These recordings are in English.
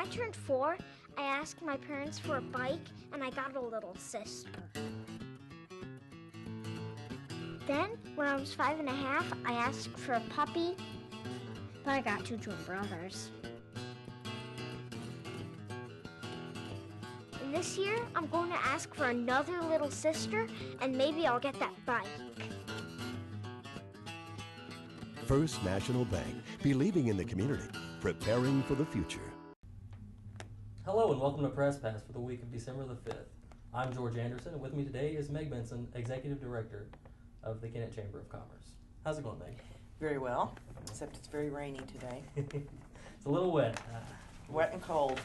I turned 4, I asked my parents for a bike, and I got a little sister. Then, when I was 5 and a half, I asked for a puppy, but I got 2 twin brothers. And this year, I'm going to ask for another little sister, and maybe I'll get that bike. First National Bank, believing in the community, preparing for the future. Hello and welcome to Press Pass for the week of December the 5th. I'm George Anderson, and with me today is Meg Benson, Executive Director of the Kennett Chamber of Commerce. How's it going, Meg? Very well, except it's very rainy today. It's a little wet. Wet and cold.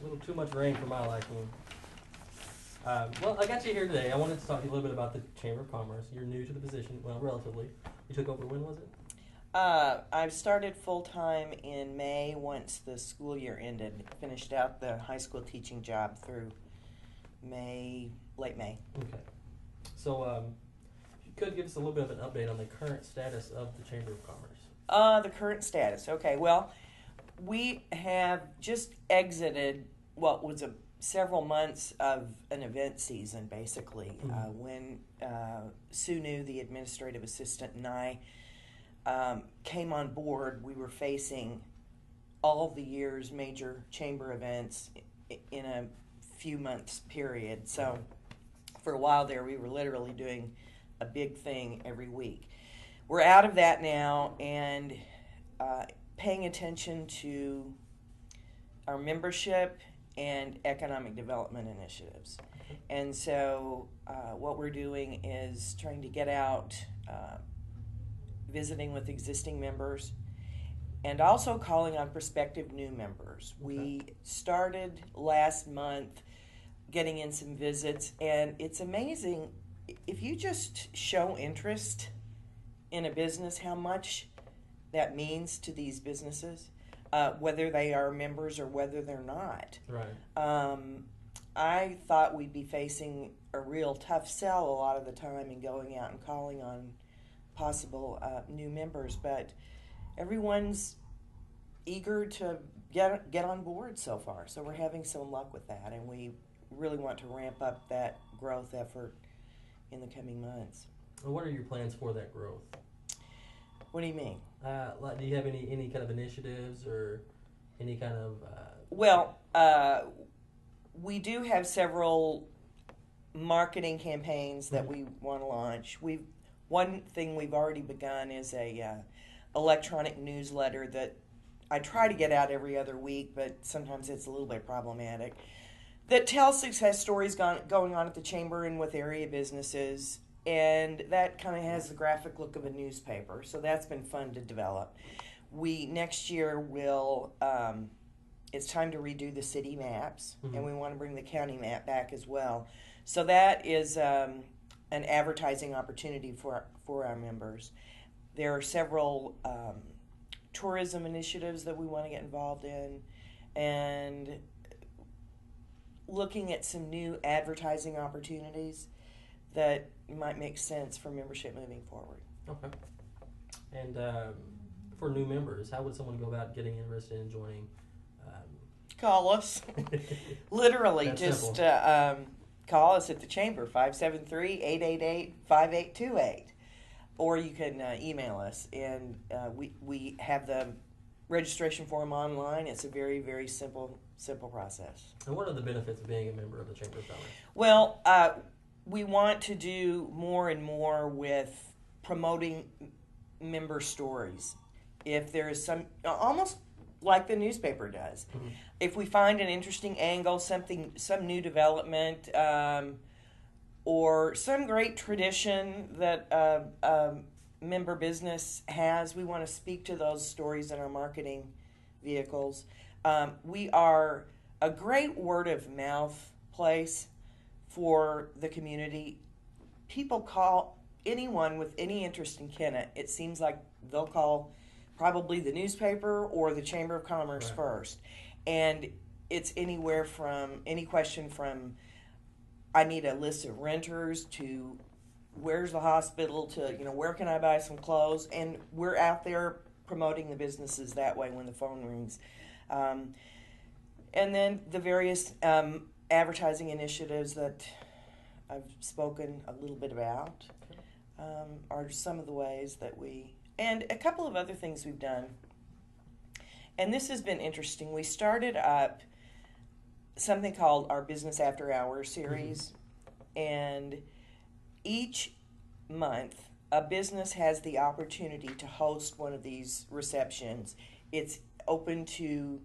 A little too much rain for my liking. Well, I got you here today. I wanted to talk to you a little bit about the Chamber of Commerce. You're new to the position, well, relatively. You took over, when was it? I've started full-time in May once the school year ended. Finished out the high school teaching job through May, late May. Okay. So, if you could give us a little bit of an update on the current status of the Chamber of Commerce. The current status. Okay, well, we have just exited what was several months of an event season, basically. Mm-hmm. When Sue New, the administrative assistant, and I came on board, we were facing all of the year's major chamber events in a few months period. So for a while there, we were literally doing a big thing every week. We're out of that now and paying attention to our membership and economic development initiatives. And so what we're doing is trying to get out, visiting with existing members, and also calling on prospective new members. Okay. We started last month getting in some visits, and it's amazing if you just show interest in a business, how much that means to these businesses, whether they are members or whether they're not. Right. I thought we'd be facing a real tough sell a lot of the time and going out and calling on possible new members, but everyone's eager to get on board so far. So we're having some luck with that, and we really want to ramp up that growth effort in the coming months. Well, what are your plans for that growth? What do you mean? Do you have any kind of initiatives or any kind of... Well, we do have several marketing campaigns that we want to launch. One thing we've already begun is a electronic newsletter that I try to get out every other week, but sometimes it's a little bit problematic, that tells success stories going on at the Chamber and with area businesses, and that kind of has the graphic look of a newspaper, so that's been fun to develop. Next year will, it's time to redo the city maps, and we want to bring the county map back as well. So that is an advertising opportunity for our members. There are several tourism initiatives that we want to get involved in, and looking at some new advertising opportunities that might make sense for membership moving forward. Okay. And for new members, how would someone go about getting interested in joining? Call us. Literally, That's just call us at the Chamber, 573-888-5828. Or you can email us, and we have the registration form online. It's a very, very simple process. And what are the benefits of being a member of the Chamber of Commerce? Well, we want to do more and more with promoting member stories. If there is some, almost like the newspaper does. Mm-hmm. If we find an interesting angle, some new development, or some great tradition that a member business has, we want to speak to those stories in our marketing vehicles. We are a great word of mouth place for the community. People call anyone with any interest in Kennett. It seems like they'll call probably the newspaper or the Chamber of Commerce first. And it's anywhere from any question from I need a list of renters to where's the hospital to, where can I buy some clothes? And we're out there promoting the businesses that way when the phone rings. And then the various advertising initiatives that I've spoken a little bit about are some of the ways that and a couple of other things we've done. And this has been interesting. We started up something called our Business After Hours series. And each month, a business has the opportunity to host one of these receptions. It's open to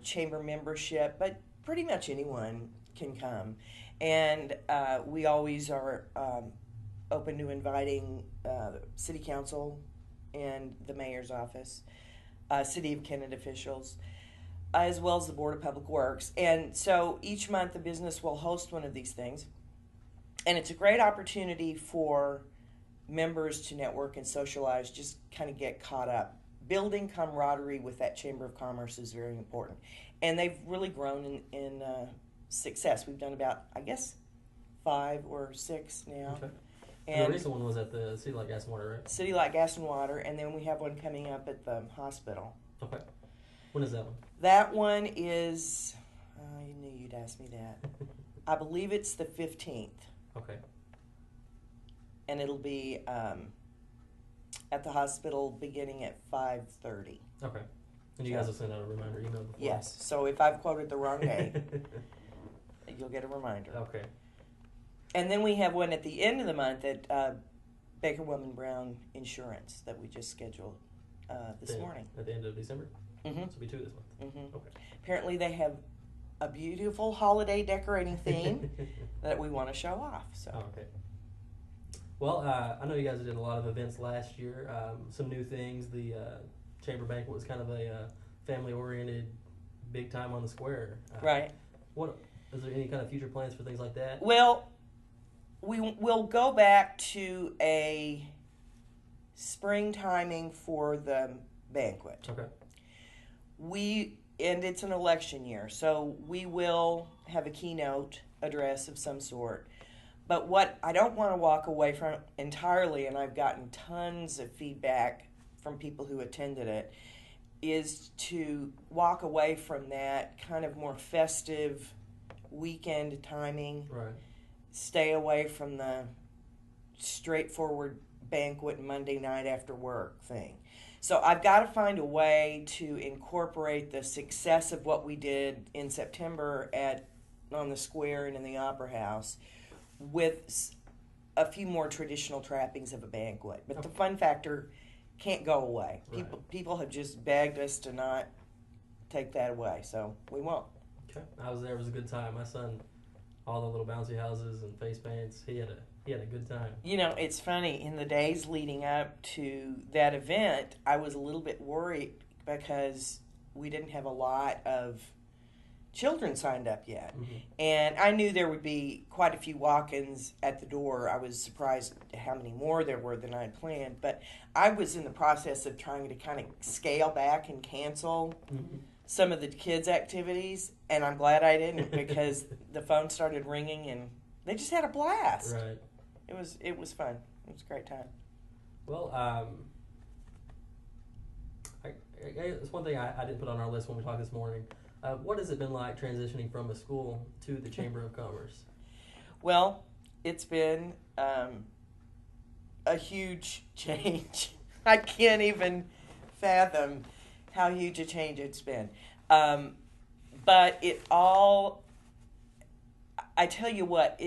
chamber membership, but pretty much anyone can come. And we always are open to inviting City Council and the Mayor's Office, City of Kennett officials, as well as the Board of Public Works. And so each month the business will host one of these things. And it's a great opportunity for members to network and socialize, just kind of get caught up. Building camaraderie with that Chamber of Commerce is very important. And they've really grown in success. We've done about, I guess, 5 or 6 now. Okay. And the recent one was at the City Light Gas and Water, right? City Light Gas and Water, and then we have one coming up at the hospital. Okay. When is that one? That one is, I knew you'd ask me that. I believe it's the 15th. Okay. And it'll be at the hospital beginning at 5:30. Okay. And you guys will send out a reminder email before? Yes. So if I've quoted the wrong day, you'll get a reminder. Okay. And then we have one at the end of the month at Baker Woman Brown Insurance that we just scheduled this morning. At the end of December? Mm-hmm. So it'll be 2 this month? Mm-hmm. Okay. Apparently they have a beautiful holiday decorating theme that we want to show off. So. Oh, okay. Well, I know you guys did a lot of events last year. Some new things. The Chamber Banquet was kind of a family-oriented, big time on the square. Right. What is there any kind of future plans for things like that? Well, we will go back to a spring timing for the banquet. Okay. And it's an election year, so we will have a keynote address of some sort. But what I don't want to walk away from entirely, and I've gotten tons of feedback from people who attended it, is to walk away from that kind of more festive weekend timing. Right. Stay away from the straightforward banquet Monday night after work thing. So I've got to find a way to incorporate the success of what we did in September on the square and in the Opera House with a few more traditional trappings of a banquet. But the fun factor can't go away. People have just begged us to not take that away, so we won't. Okay. I was there. It was a good time. My son, all the little bouncy houses and face paints, he had a good time. You know, it's funny, in the days leading up to that event, I was a little bit worried because we didn't have a lot of children signed up yet. Mm-hmm. And I knew there would be quite a few walk-ins at the door. I was surprised at how many more there were than I had planned. But I was in the process of trying to kind of scale back and cancel some of the kids' activities. And I'm glad I didn't, because the phone started ringing and they just had a blast. Right. It was fun. It was a great time. Well, it's one thing I didn't put on our list when we talked this morning. What has it been like transitioning from a school to the Chamber of Commerce? Well, it's been a huge change. I can't even fathom how huge a change it's been. But it all, I tell you what,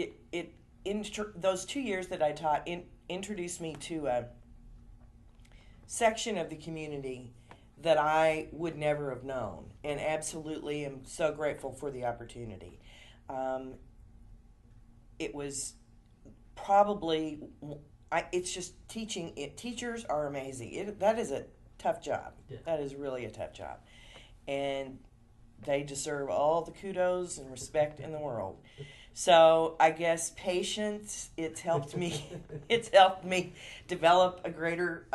those 2 years that I taught introduced me to a section of the community that I would never have known, and absolutely am so grateful for the opportunity. It was probably, it's just teaching. Teachers are amazing. That is a tough job. Yeah. That is really a tough job. And they deserve all the kudos and respect in the world. So I guess patience, it's helped me develop a greater,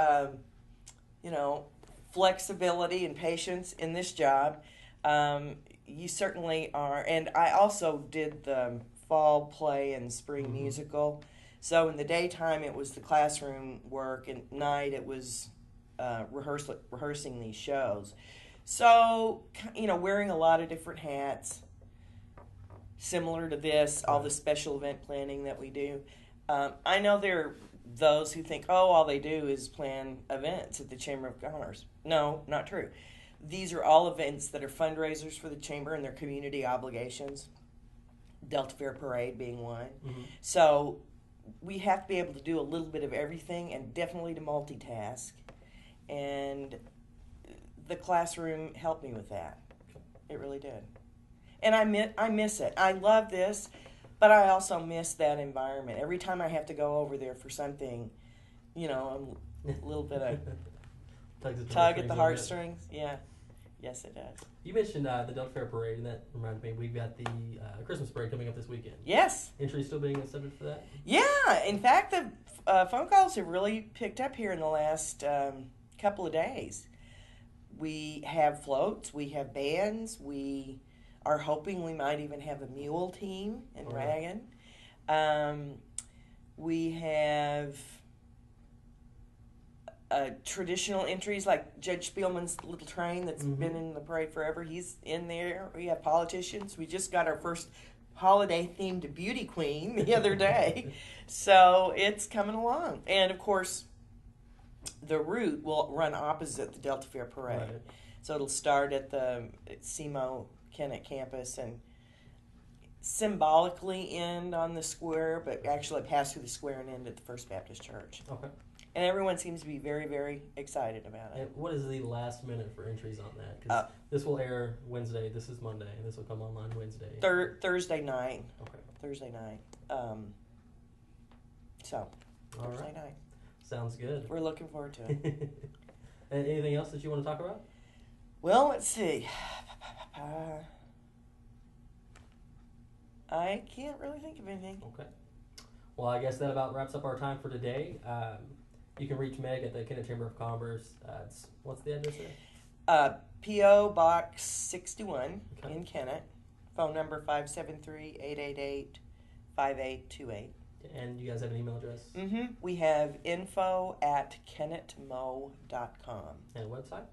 flexibility and patience in this job. You certainly are. And I also did the fall play and spring musical. So in the daytime, it was the classroom work, and at night it was rehearsing these shows. So, wearing a lot of different hats, similar to this, all the special event planning that we do. I know there are those who think, all they do is plan events at the Chamber of Commerce. No, not true. These are all events that are fundraisers for the Chamber and their community obligations, Delta Fair Parade being one. Mm-hmm. So we have to be able to do a little bit of everything and definitely to multitask. And the classroom helped me with that. It really did. And I miss it. I love this, but I also miss that environment. Every time I have to go over there for something, I'm a little bit of tug at the heartstrings. Yeah. Yes, it does. You mentioned the Delta Fair Parade, and that reminded me, we've got the Christmas parade coming up this weekend. Yes. Entry still being accepted for that? Yeah. In fact, the phone calls have really picked up here in the last couple of days. We have floats. We have bands. We are hoping we might even have a mule team and wagon. We have traditional entries like Judge Spielman's little train that's been in the parade forever. He's in there. We have politicians. We just got our first holiday-themed beauty queen the other day. So it's coming along. And, of course, the route will run opposite the Delta Fair Parade. Right. So it'll start at the SEMO Kennett campus and symbolically end on the square, but actually pass through the square and end at the First Baptist Church. Okay. And everyone seems to be very, very excited about it. And what is the last minute for entries on that? Because this will air Wednesday. This is Monday, and this will come online Wednesday. Thursday night. Okay. Thursday night. Thursday night. Sounds good. We're looking forward to it. And anything else that you want to talk about? Well, let's see. I can't really think of anything. Okay. Well, I guess that about wraps up our time for today. You can reach Meg at the Kennett Chamber of Commerce. What's the address there? P.O. Box 61 in Kennett. Phone number 573-888-5828. And you guys have an email address? Mm-hmm. We have info@kennettmo.com. And a website?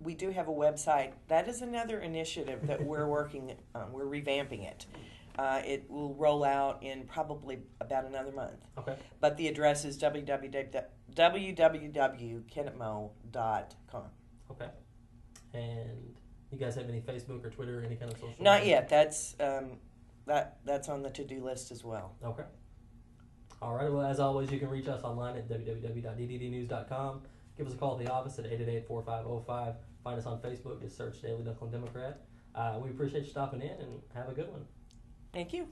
We do have a website. That is another initiative that we're working on. We're revamping it. It will roll out in probably about another month. Okay. But the address is www.kennettmo.com. Okay. And you guys have any Facebook or Twitter or any kind of social Not media? Yet. That's on the to-do list as well. Okay. All right. Well, as always, you can reach us online at www.dddnews.com. Give us a call at the office at 888-4505. Find us on Facebook. Just search Daily Dunklin Democrat. We appreciate you stopping in, and have a good one. Thank you.